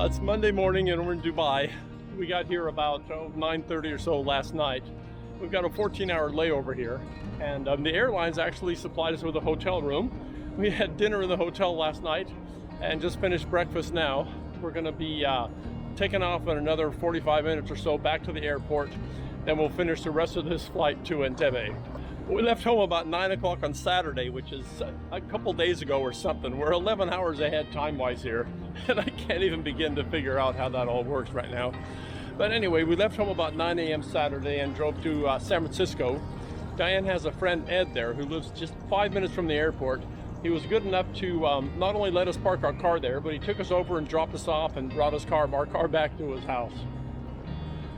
It's Monday morning and we're in Dubai. We got here about 9:30 or so last night. We've got a 14-hour layover here, and the airlines actually supplied us with a hotel room. We had dinner in the hotel last night and just finished breakfast now. We're going to be taking off in another 45 minutes or so back to the airport. Then we'll finish the rest of this flight to Entebbe. We left home about 9 o'clock on Saturday, which is a couple days ago or something. We're 11 hours ahead time-wise here, and I can't even begin to figure out how that all works right now. But anyway, we left home about 9 a.m. Saturday and drove to San Francisco. Diane has a friend, Ed, there, who lives just 5 minutes from the airport. He was good enough to not only let us park our car there, but he took us over and dropped us off and brought our car back to his house.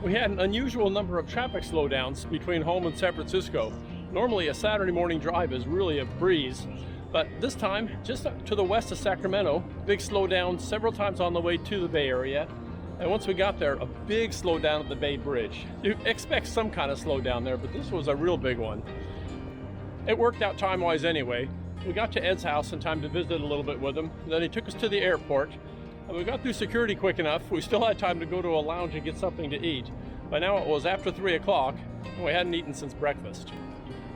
We had an unusual number of traffic slowdowns between home and San Francisco. Normally a Saturday morning drive is really a breeze, but this time, just to the west of Sacramento, big slowdown several times on the way to the Bay Area. And once we got there, a big slowdown at the Bay Bridge. You expect some kind of slowdown there, but this was a real big one. It worked out time-wise anyway. We got to Ed's house in time to visit a little bit with him. Then he took us to the airport. And we got through security quick enough. We still had time to go to a lounge and get something to eat. By now it was after 3 o'clock, and we hadn't eaten since breakfast.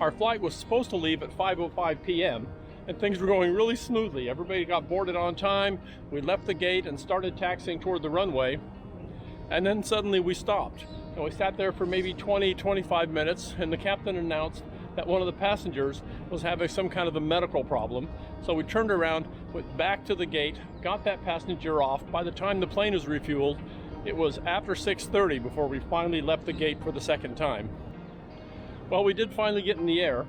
Our flight was supposed to leave at 5:05 p.m., and things were going really smoothly. Everybody got boarded on time. We left the gate and started taxiing toward the runway. And then suddenly we stopped. And we sat there for maybe 20-25 minutes, and the captain announced that one of the passengers was having some kind of a medical problem. So we turned around, went back to the gate, got that passenger off. By the time the plane was refueled, it was after 6:30 before we finally left the gate for the second time. Well, we did finally get in the air,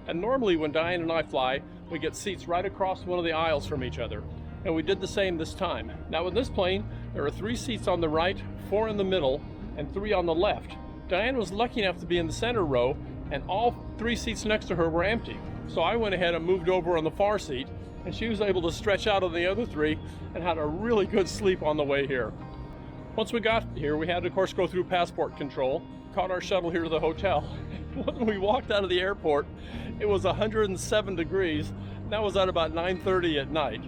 and normally when Diane and I fly, we get seats right across one of the aisles from each other, and we did the same this time. Now in this plane, there are 3 seats on the right, 4 in the middle, and 3 on the left. Diane was lucky enough to be in the center row, and all 3 seats next to her were empty. So I went ahead and moved over on the far seat, and she was able to stretch out on the other 3 and had a really good sleep on the way here. Once we got here, we had to, of course, go through passport control, caught our shuttle here to the hotel. When we walked out of the airport, it was 107 degrees. That was at about 9:30 at night.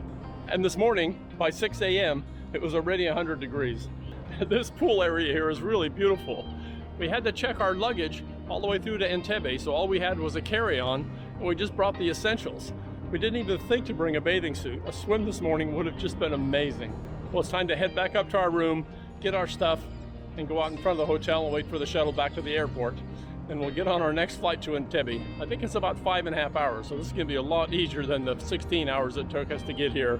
And this morning, by 6 a.m., it was already 100 degrees. This pool area here is really beautiful. We had to check our luggage all the way through to Entebbe, so all we had was a carry-on, and we just brought the essentials. We didn't even think to bring a bathing suit. A swim this morning would have just been amazing. Well, it's time to head back up to our room, get our stuff, and go out in front of the hotel and wait for the shuttle back to the airport. And we'll get on our next flight to Entebbe. I think it's about 5.5 hours, so this is going to be a lot easier than the 16 hours it took us to get here.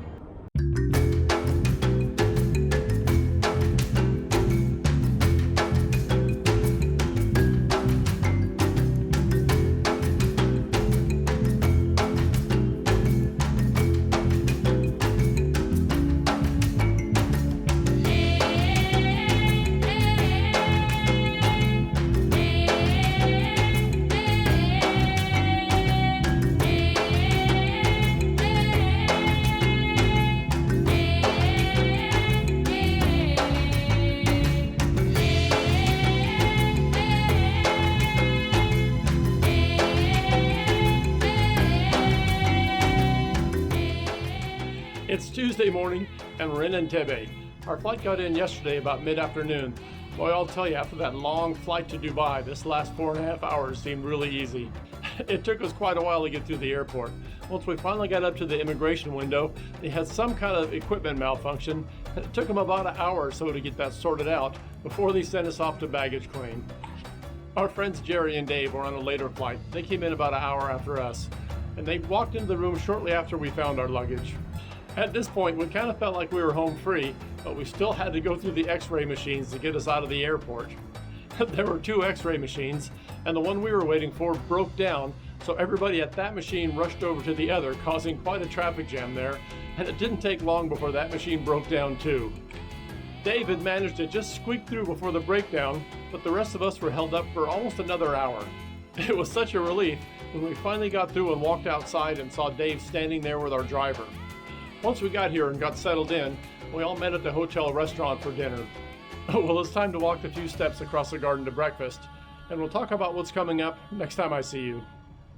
It's Tuesday morning and we're in Entebbe. Our flight got in yesterday about mid-afternoon. Boy, I'll tell you, after that long flight to Dubai, this last 4.5 hours seemed really easy. It took us quite a while to get through the airport. Once we finally got up to the immigration window, they had some kind of equipment malfunction, and it took them about an hour or so to get that sorted out before they sent us off to baggage claim. Our friends Jerry and Dave were on a later flight. They came in about an hour after us, and they walked into the room shortly after we found our luggage. At this point, we kind of felt like we were home free, but we still had to go through the x-ray machines to get us out of the airport. There were 2 x-ray machines, and the one we were waiting for broke down, so everybody at that machine rushed over to the other, causing quite a traffic jam there, and it didn't take long before that machine broke down too. Dave had managed to just squeak through before the breakdown, but the rest of us were held up for almost another hour. It was such a relief when we finally got through and walked outside and saw Dave standing there with our driver. Once we got here and got settled in, we all met at the hotel restaurant for dinner. Well, it's time to walk the few steps across the garden to breakfast, and we'll talk about what's coming up next time I see you.